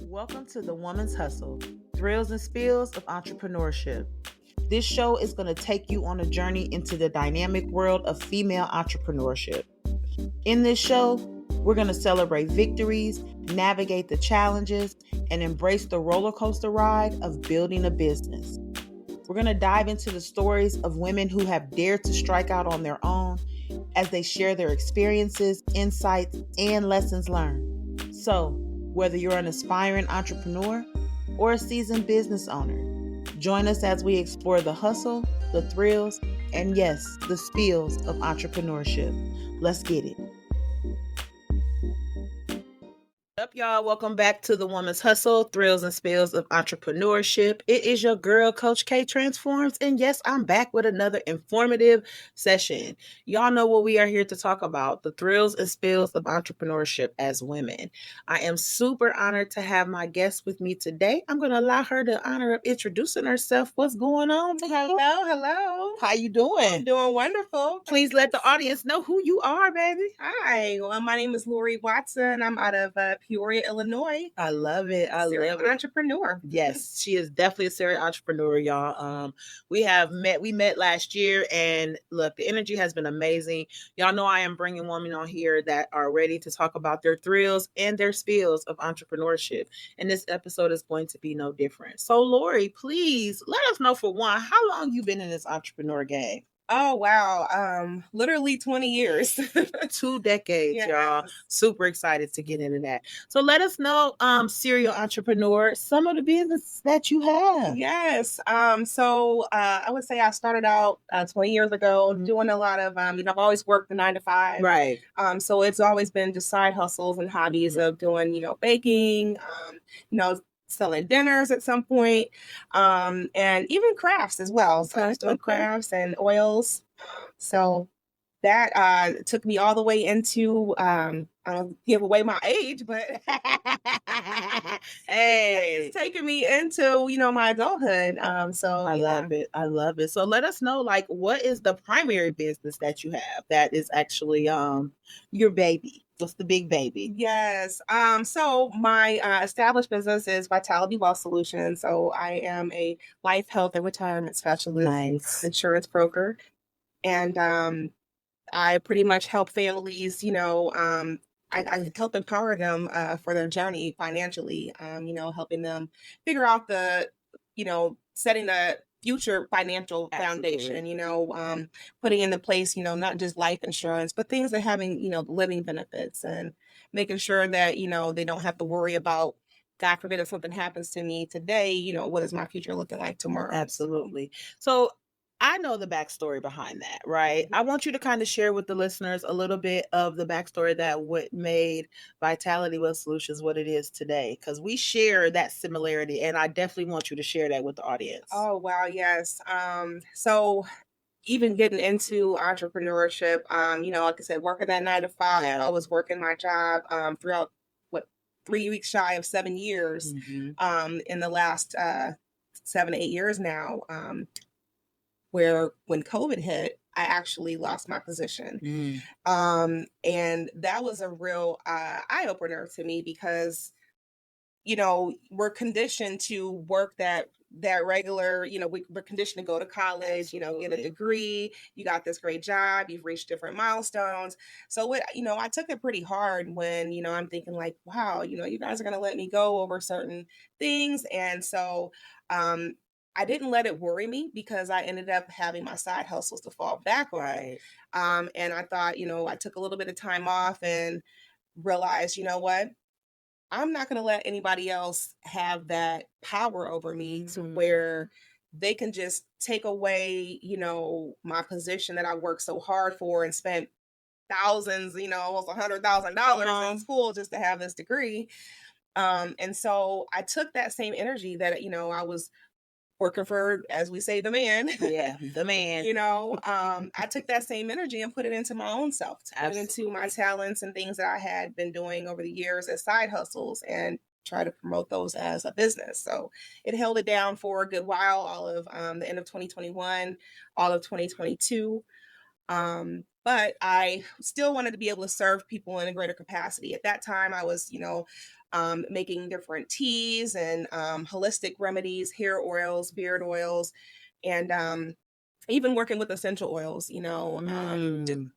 Welcome to The Woman's Hustle, Thrills and Spills of Entrepreneurship. This show is going to take you on a journey into the dynamic world of female entrepreneurship. In this show, we're going to celebrate victories, navigate the challenges, and embrace the roller coaster ride of building a business. We're going to dive into the stories of women who have dared to strike out on their own as they share their experiences, insights, and lessons learned. So, whether you're an aspiring entrepreneur or a seasoned business owner, join us as we explore the hustle, the thrills, and yes, the spills of entrepreneurship. Let's get it. What's up, y'all? Welcome back to The Woman's Hustle, Thrills and Spills of Entrepreneurship. It is your girl, Coach K Transforms, and yes, I'm back with another informative session. Y'all know what we are here to talk about, the thrills and spills of entrepreneurship as women. I am super honored to have my guest with me today. I'm going to allow her the honor of introducing herself. What's going on? Hello. How you doing? I'm doing wonderful. Please let the audience know who you are, baby. Hi. Well, my name is Lori Watson. I'm out of Peoria, Illinois. I love it. I love it. Entrepreneur. Yes, she is definitely a serious entrepreneur, y'all. We met last year, and look, the energy has been amazing. Y'all know I am bringing women on here that are ready to talk about their thrills and their spills of entrepreneurship. And this episode is going to be no different. So, Lori, please let us know, for one, how long you been in this entrepreneur game? Oh, wow. Literally 20 years. 2 decades, Yes. y'all. Super excited to get into that. So let us know, serial entrepreneur, some of the business that you have. Yes. So I would say I started out 20 years ago doing a lot of, I've always worked the 9 to 5. Right. So it's always been just side hustles and hobbies of doing, baking, selling dinners at some point, and even crafts as well. So I was doing crafts and oils. So that took me all the way into, I don't give away my age, but hey, it's taking me into, my adulthood. So I love it. I love it. So let us know, like, what is the primary business that you have that is actually your baby? What's the big baby? Yes. So my established business is Vitality Wealth Solutions. So I am a life, health, and retirement specialist, insurance broker, and I pretty much help families. I help empower them for their journey financially. Helping them figure out setting the future financial foundation, putting into place, not just life insurance, but things that having, living benefits and making sure that, they don't have to worry about, God forbid, if something happens to me today, what is my future looking like tomorrow? Absolutely. So I know the backstory behind that, right? I want you to kind of share with the listeners a little bit of the backstory that what made Vitality Wealth Solutions what it is today, because we share that similarity, and I definitely want you to share that with the audience. Oh, wow, yes. So even getting into entrepreneurship, like I said, working that 9 to 5, I was working my job throughout 3 weeks shy of 7 years, in the last 7 to 8 years now. Where when COVID hit, I actually lost my position. And that was a real eye-opener to me because, we're conditioned to work that regular, we're conditioned to go to college, get a degree, you got this great job, you've reached different milestones. So I took it pretty hard when, I'm thinking like, wow, you guys are going to let me go over certain things. And so, I didn't let it worry me because I ended up having my side hustles to fall back on. Right. And I thought, I took a little bit of time off and realized, you know what? I'm not going to let anybody else have that power over me to where they can just take away, my position that I worked so hard for and spent thousands, almost $100,000 in school just to have this degree. And so I took that same energy that, I was working for, as we say, the man. Yeah, the man. I took that same energy and put it into my own self, put it into my talents and things that I had been doing over the years as side hustles and try to promote those as a business. So it held it down for a good while, all of the end of 2021, all of 2022. But I still wanted to be able to serve people in a greater capacity. At that time, I was, making different teas and holistic remedies, hair oils, beard oils, and even working with essential oils, just Mm.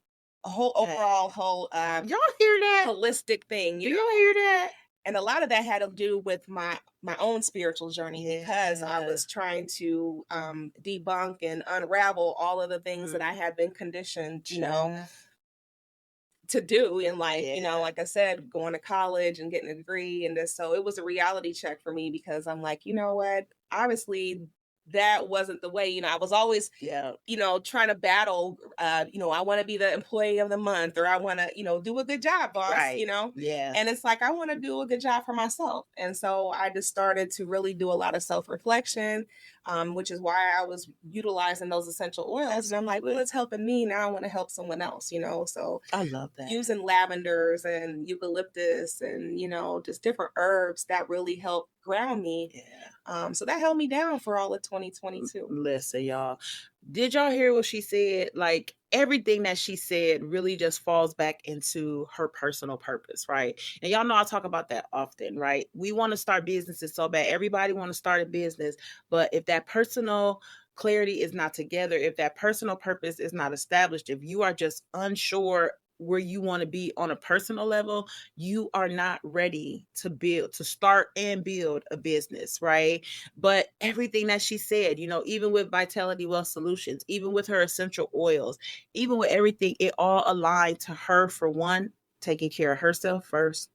a whole overall whole Y'all hear that? holistic thing, Do y'all hear that? and a lot of that had to do with my own spiritual journey because I was trying to debunk and unravel all of the things that I had been conditioned, to do in life. Like I said, going to college and getting a degree and this. So it was a reality check for me because I'm like, you know what? Obviously, that wasn't the way. I was always Yeah. trying to battle, I want to be the employee of the month or I want to, do a good job, boss, Right. Yeah. and it's like, I want to do a good job for myself. And so I just started to really do a lot of self-reflection, which is why I was utilizing those essential oils. And I'm like, well, it's helping me. Now I want to help someone else, so I love that. using lavenders and eucalyptus and, just different herbs that really help ground me. Yeah. So that held me down for all of 2022. Listen, y'all. Did y'all hear what she said? Like everything that she said really just falls back into her personal purpose, right? And y'all know I talk about that often, right? We want to start businesses so bad. Everybody want to start a business, but if that personal clarity is not together, if that personal purpose is not established, if you are just unsure where you want to be on a personal level, you are not ready to start and build a business, right? But everything that she said, even with Vitality Wealth Solutions, even with her essential oils, even with everything, it all aligned to her for one, taking care of herself first.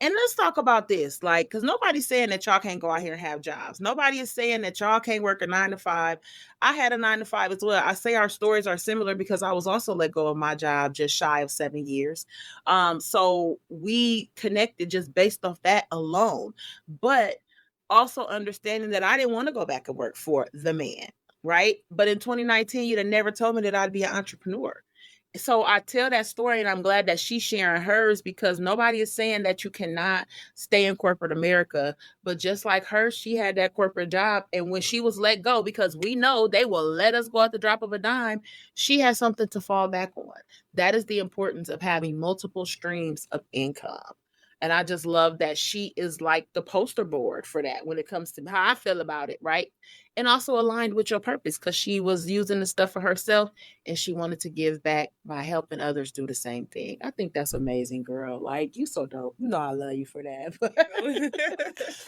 And let's talk about this, like, because nobody's saying that y'all can't go out here and have jobs. Nobody is saying that y'all can't work a 9 to 5. I had a 9 to 5 as well. I say our stories are similar because I was also let go of my job just shy of 7 years. So we connected just based off that alone. But also understanding that I didn't want to go back and work for the man, right? But in 2019, you'd have never told me that I'd be an entrepreneur. So I tell that story and I'm glad that she's sharing hers because nobody is saying that you cannot stay in corporate America. But just like her, she had that corporate job. And when she was let go, because we know they will let us go at the drop of a dime, she has something to fall back on. That is the importance of having multiple streams of income. And I just love that she is like the poster board for that when it comes to how I feel about it, right? And also aligned with your purpose because she was using the stuff for herself and she wanted to give back by helping others do the same thing. I think that's amazing, girl. Like, you so dope. I love you for that.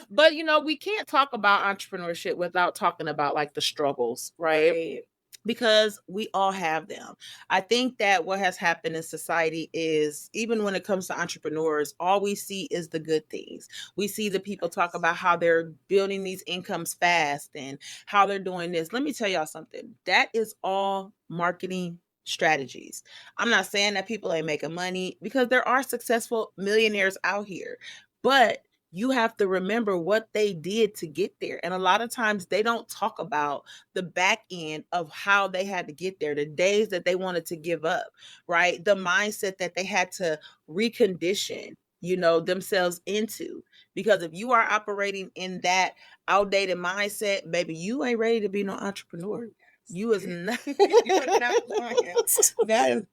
But we can't talk about entrepreneurship without talking about like the struggles, right? Because we all have them. I think that what has happened in society is, even when it comes to entrepreneurs, all we see is the good things. We see the people talk about how they're building these incomes fast and how they're doing this. Let me tell y'all something. That is all marketing strategies. I'm not saying that people ain't making money because there are successful millionaires out here, but you have to remember what they did to get there. And a lot of times they don't talk about the back end of how they had to get there, the days that they wanted to give up, right? The mindset that they had to recondition, themselves into. Because if you are operating in that outdated mindset, baby, you ain't ready to be no entrepreneur. You is not. That is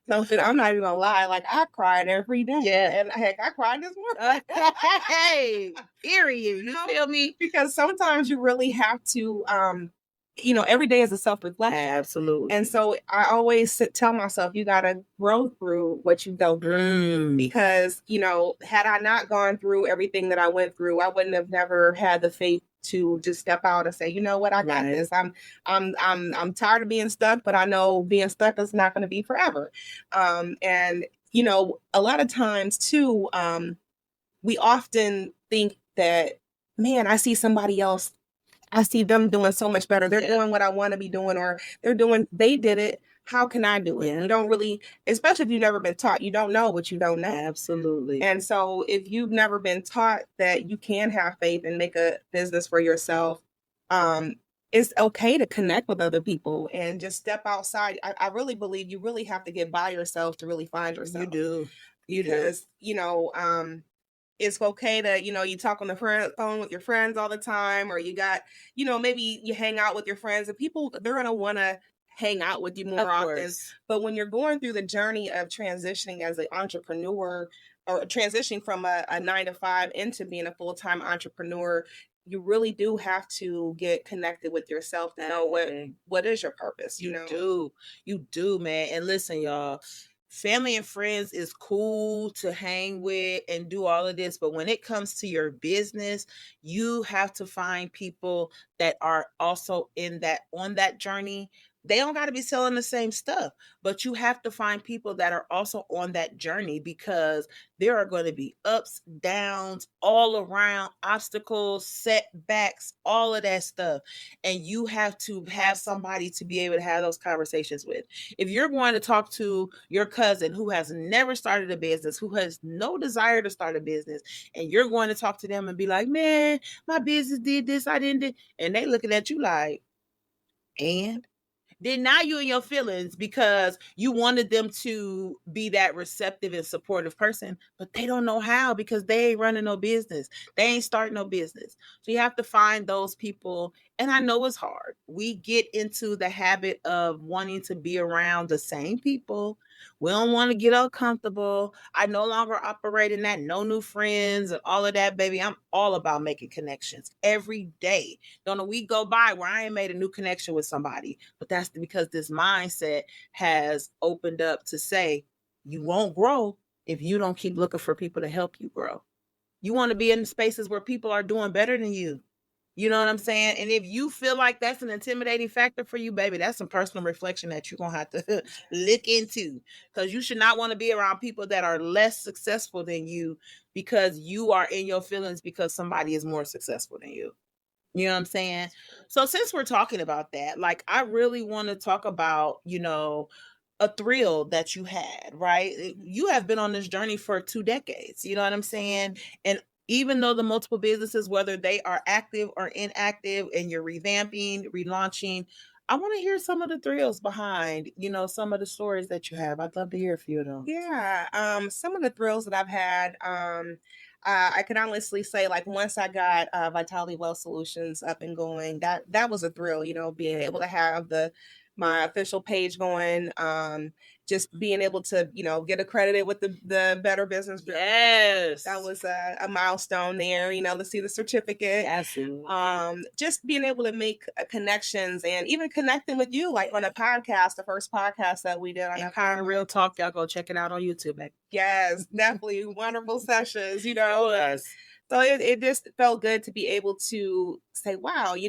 something I'm not even gonna lie. Like, I cried every day. Yeah. And heck, I cried this morning. Hey, period. You feel me? Because sometimes you really have to, every day is a self-reflection. Absolutely. And so I always tell myself, you gotta grow through what you go through. Because, had I not gone through everything that I went through, I wouldn't have never had the faith to just step out and say, you know what, I got this. I'm tired of being stuck, but I know being stuck is not going to be forever. And a lot of times too, we often think that, man, I see somebody else. I see them doing so much better. They're doing what I want to be doing, or they did it. How can I do it? Yeah. You don't really, especially if you've never been taught, you don't know what you don't know. Absolutely. And so if you've never been taught that you can have faith and make a business for yourself, it's okay to connect with other people and just step outside. I really believe you really have to get by yourself to really find yourself. You do. Because, it's okay to, you talk on the phone with your friends all the time, or you got, maybe you hang out with your friends and people, they're going to want to hang out with you Of more often. course. But when you're going through the journey of transitioning as an entrepreneur or transitioning from a 9 to 5 into being a full-time entrepreneur, you really do have to get connected with yourself to know what is your purpose, you know? You do, man. And listen, y'all, family and friends is cool to hang with and do all of this, but when it comes to your business, you have to find people that are also in that on that journey. They don't got to be selling the same stuff, but you have to find people that are also on that journey, because there are going to be ups, downs, all around, obstacles, setbacks, all of that stuff. And you have to have somebody to be able to have those conversations with. If you're going to talk to your cousin who has never started a business, who has no desire to start a business, and you're going to talk to them and be like, man, my business did this, I didn't do, and they looking at you like, and then now you in your feelings because you wanted them to be that receptive and supportive person, but they don't know how because they ain't running no business. They ain't starting no business. So you have to find those people. And I know it's hard. We get into the habit of wanting to be around the same people. We don't want to get uncomfortable. I no longer operate in that no new friends and all of that, baby. I'm all about making connections every day. Don't a week go by where I ain't made a new connection with somebody. But that's because this mindset has opened up to say, you won't grow if you don't keep looking for people to help you grow. You want to be in spaces where people are doing better than you. You know what I'm saying? And if you feel like that's an intimidating factor for you, baby, that's some personal reflection that you're going to have to look into, because you should not want to be around people that are less successful than you because you are in your feelings because somebody is more successful than you. You know what I'm saying? So since we're talking about that, like I really want to talk about, a thrill that you had, right? You have been on this journey for 2 decades, you know what I'm saying? And even though the multiple businesses, whether they are active or inactive, and you're revamping, relaunching, I want to hear some of the thrills behind, some of the stories that you have. I'd love to hear a few of them. Yeah, some of the thrills that I've had, I can honestly say, like once I got Vitality Wealth Solutions up and going, that was a thrill. You know, being able to have my official page going, just being able to get accredited with the Better Business Bureau. Yes, that was a milestone there. You know, to see the certificate. Absolutely. Just being able to make connections and even connecting with you, like on a podcast, the first podcast that we did on Empire Real Talk. Y'all go check it out on YouTube, baby. Yes, definitely wonderful sessions, you know. Yes. So it just felt good to be able to say, wow, we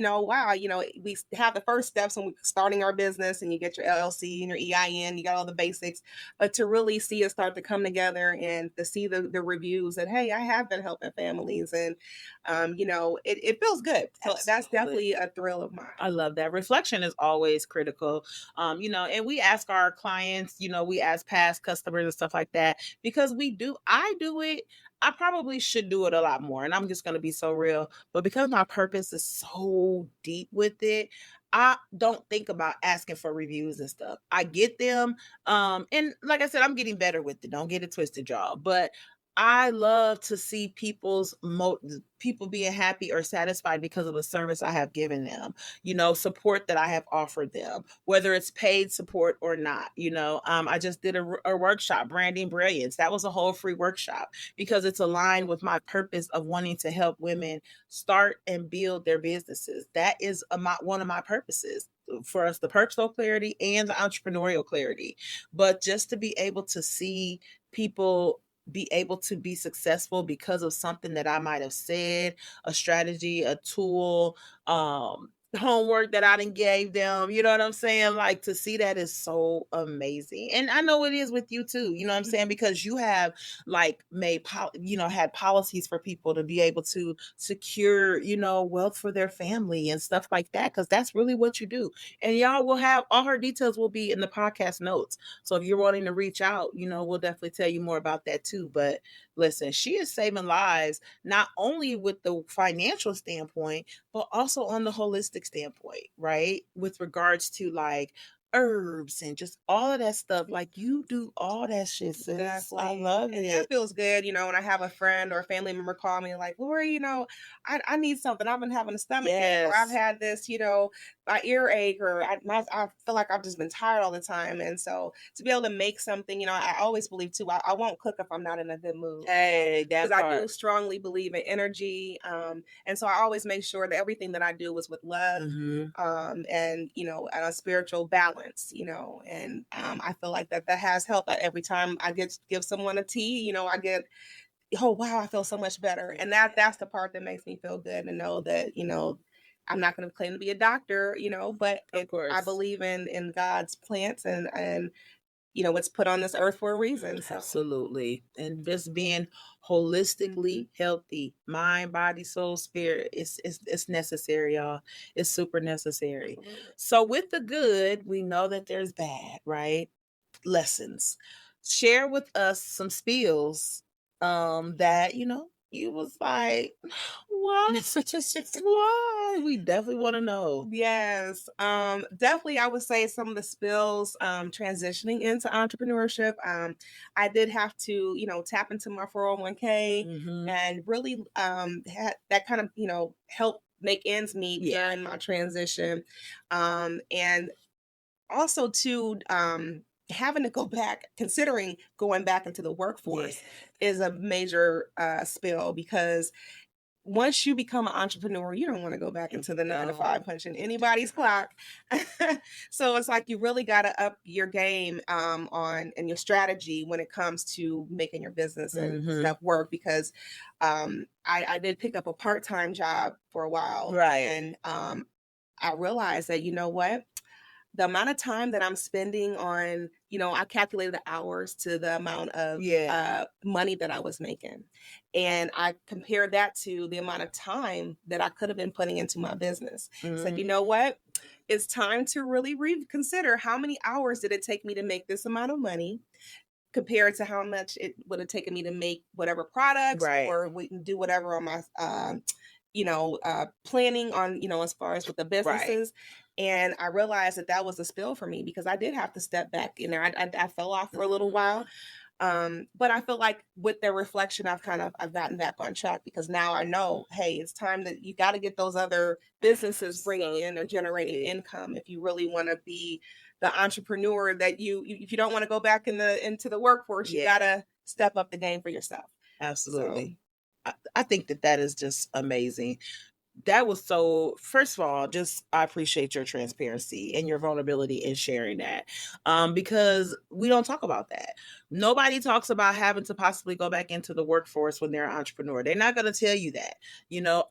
have the first steps when we're starting our business, and you get your LLC and your EIN, you got all the basics, but to really see it start to come together and to see the reviews that, hey, I have been helping families, and it feels good. So that's definitely a thrill of mine. I love that. Reflection is always critical. And we ask our clients, we ask past customers and stuff like that, because I do it. I probably should do it a lot more. And I'm just going to be so real. But because my purpose is so deep with it, I don't think about asking for reviews and stuff. I get them. And like I said, I'm getting better with it. Don't get it twisted, y'all. But I love to see people being happy or satisfied because of the service I have given them, support that I have offered them, whether it's paid support or not. I just did a workshop, Branding Brilliance. That was a whole free workshop because it's aligned with my purpose of wanting to help women start and build their businesses. That is one of my purposes for us, the personal clarity and the entrepreneurial clarity. But just to be able to see people be able to be successful because of something that I might have said, a strategy, a tool, homework that I didn't gave them, you know what I'm saying? Like, to see that is so amazing. And I know it is with you too, you know what I'm saying? Because you have like had policies for people to be able to secure, wealth for their family and stuff like that. Cause that's really what you do. And y'all will have all her details will be in the podcast notes. So if you're wanting to reach out, we'll definitely tell you more about that too. But listen, she is saving lives, not only with the financial standpoint, but also on the holistic standpoint, right? With regards to like herbs and just all of that stuff. Like you do all that shit, sis. I Exactly. love And it. that feels good, when I have a friend or a family member call me like, Lori, I need something. I've been having a stomach ache, or I've Yes. had this, my earache, or I feel like I've just been tired all the time. And so to be able to make something, I always believe too, I won't cook if I'm not in a good mood. Hey, that Because I do part. strongly believe in energy. And so I always make sure that everything that I do is with love, Mhm. and and a spiritual balance, and I feel like that has helped. Every time I give someone a tea, I get, oh wow, I feel so much better. And that's the part that makes me feel good, to know that, I'm not going to claim to be a doctor, but Of I course. believe in God's plants, and it's put on this earth for a reason. So Absolutely. And just being mhm. holistically healthy, mind, body, soul, spirit, it's necessary, y'all. It's super necessary. Absolutely. So with the good, we know that there's bad, right? Lessons. Share with us some spills that, you was like, why? Why? We definitely want to know. Yes, definitely. I would say some of the spills, transitioning into entrepreneurship. I did have to, tap into my 401k, Mm-hmm. and really had that kind of, help make ends meet Yeah. during my transition. And also to having to go back, considering going back into the workforce is a major spill, because once you become an entrepreneur, you don't want to go back into the 9 to 5 punching anybody's clock. So it's like you really got to up your game, on and your strategy when it comes to making your business and Mm-hmm. stuff work. Because I did pick up a part-time job for a while, Right. and I realized that, what, the amount of time that I'm spending on, I calculated the hours to the amount of money that I was making. And I compared that to the amount of time that I could have been putting into my business. It's like, you know what? It's time to really reconsider, how many hours did it take me to make this amount of money, compared to how much it would have taken me to make whatever products, Right. or we can do whatever on my planning on, as far as with the Right. businesses. And I realized that was a spill for me, because I did have to step back in there. I fell off for a little while. But I feel like with the reflection, I've gotten back on track, because now I know, hey, it's time that you got to get those other businesses bringing in or generating income, if you really want to be the entrepreneur that if you don't want to go back into the workforce, you got to step up the game for yourself. Absolutely. I think that is just amazing. That was so, first of all, just I appreciate your transparency and your vulnerability in sharing that, because we don't talk about that. Nobody talks about having to possibly go back into the workforce when they're an entrepreneur. They're not going to tell you that.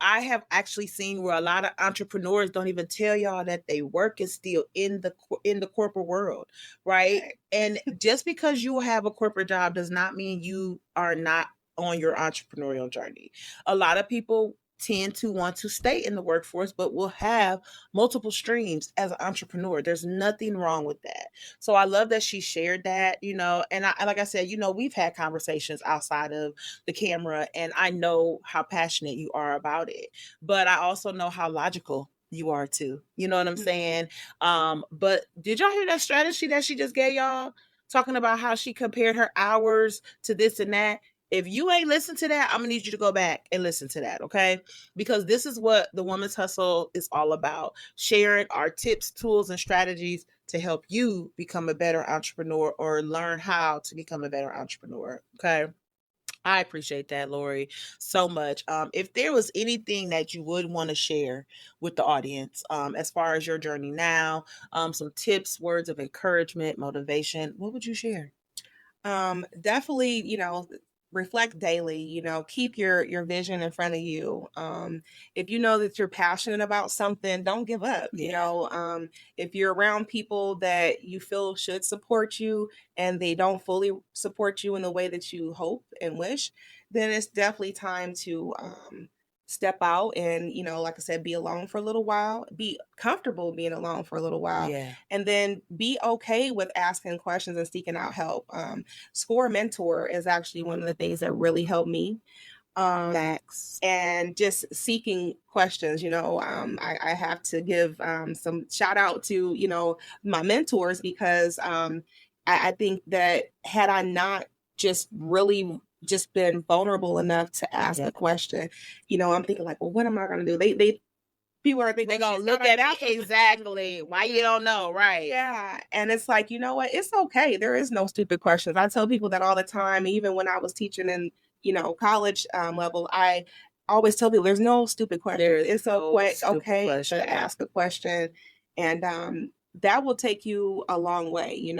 I have actually seen where a lot of entrepreneurs don't even tell y'all that they work is still in the corporate world, right? And just because you have a corporate job does not mean you are not on your entrepreneurial journey. A lot of people tend to want to stay in the workforce, but will have multiple streams as an entrepreneur. There's nothing wrong with that. So I love that she shared that, and like I said, we've had conversations outside of the camera, and I know how passionate you are about it, but I also know how logical you are too. You know what I'm saying? But did y'all hear that strategy that she just gave y'all? Talking about how she compared her hours to this and that. If you ain't listened to that, I'm gonna need you to go back and listen to that, okay? Because this is what the Woman's Hustle is all about: sharing our tips, tools, and strategies to help you become a better entrepreneur, or learn how to become a better entrepreneur. Okay. I appreciate that, Lori, so much. If there was anything that you would want to share with the audience, as far as your journey now, some tips, words of encouragement, motivation, what would you share? Definitely, reflect daily, keep your vision in front of you. If you know that you're passionate about something, don't give up. If you're around people that you feel should support you, and they don't fully support you in the way that you hope and wish, then it's definitely time to step out and, like I said, be alone for a little while, be comfortable being alone for a little while, Yeah. and then be okay with asking questions and seeking out help. Score Mentor is actually one of the things that really helped me. Facts. And just seeking questions. I have to give some shout out to, my mentors, because I think that had I not just really just been vulnerable enough to ask a question, I'm thinking like, well, what am I going to do? They people are thinking they're gonna look at me exactly. Why you don't know, right? Yeah. And it's like, you know what? It's okay. There is no stupid questions. I tell people that all the time, even when I was teaching in, college level, I always tell people there's no stupid questions. It's okay to ask a question. And that will take you a long way,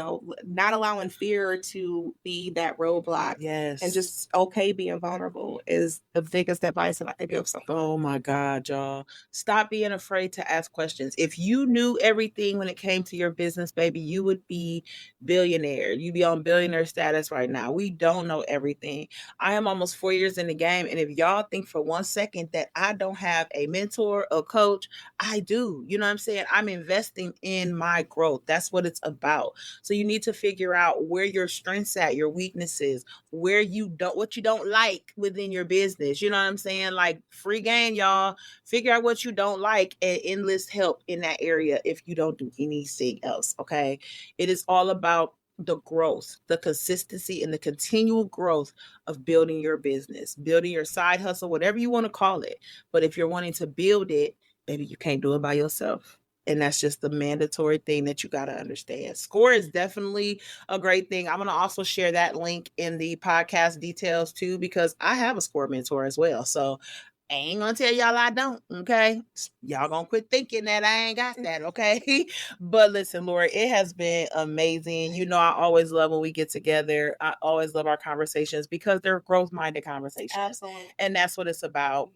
not allowing fear to be that roadblock. Yes. And just being vulnerable is the biggest advice that I could give someone. Oh my God, y'all. Stop being afraid to ask questions. If you knew everything when it came to your business, baby, you would be billionaire. You'd be on billionaire status right now. We don't know everything. I am almost 4 years in the game. And if y'all think for 1 second that I don't have a mentor, a coach, I do. You know what I'm saying? I'm investing in my growth. That's what it's about. So you need to figure out where your strengths at, your weaknesses, where what you don't like within your business. You know what I'm saying? Like, free game, y'all. Figure out what you don't like and enlist help in that area if you don't do anything else. Okay. It is all about the growth, the consistency, and the continual growth of building your business, building your side hustle, whatever you want to call it. But if you're wanting to build it, baby, you can't do it by yourself. And that's just the mandatory thing that you got to understand. SCORE is definitely a great thing. I'm going to also share that link in the podcast details too, because I have a SCORE mentor as well. So I ain't gonna tell y'all I don't, okay? Y'all gonna quit thinking that I ain't got that, okay? But listen, Laura, it has been amazing. I always love when we get together. I always love our conversations because they're growth-minded conversations. Absolutely. And that's what it's about.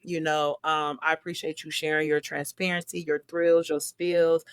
I appreciate you sharing your transparency, your thrills, your spills.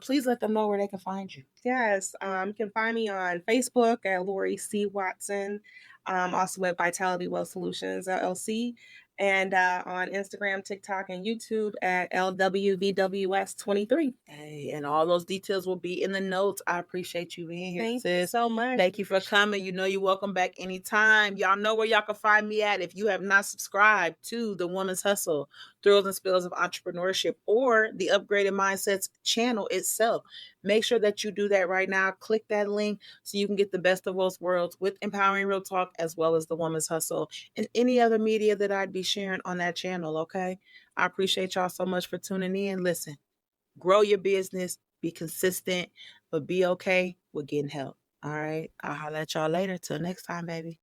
Please let them know where they can find you. Yes, you can find me on Facebook at Lori C. Watson, also at Vitality Wealth Solutions, LLC, and on Instagram, TikTok, and YouTube at LWVWS23. Hey, and all those details will be in the notes. I appreciate you being here, Thank sis. you so much. Thank you for coming. You're welcome back anytime. Y'all know where y'all can find me at if you have not subscribed to the Woman's Hustle, Thrills and Spills of Entrepreneurship, or the Upgraded Mindsets channel itself. Make sure that you do that right now. Click that link so you can get the best of both worlds with Empowering Real Talk, as well as the Woman's Hustle and any other media that I'd be sharing on that channel, okay? I appreciate y'all so much for tuning in. Listen, grow your business, be consistent, but be okay with getting help. All right. I'll holler at y'all later. Till next time, baby.